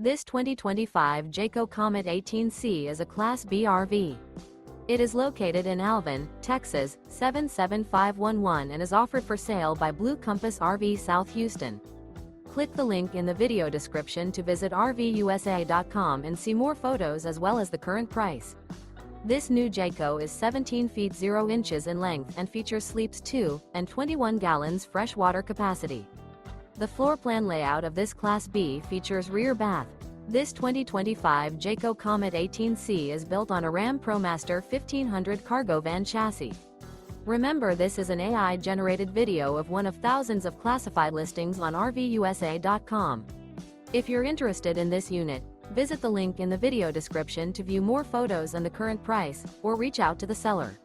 This 2025 Jayco Comet 18C is a Class B RV. It is located in Alvin, Texas, 77511 and is offered for sale by Blue Compass RV South Houston. Click the link in the video description to visit RVUSA.com and see more photos as well as the current price. This new Jayco is 17 feet 0 inches in length and features sleeps 2 and 21 gallons fresh water capacity. The floor plan layout of this Class B features rear bath. This 2025 Jayco Comet 18C is built on a RAM ProMaster 1500 cargo van chassis. Remember, this is an AI-generated video of one of thousands of classified listings on RVUSA.com. If you're interested in this unit, visit the link in the video description to view more photos and the current price, or reach out to the seller.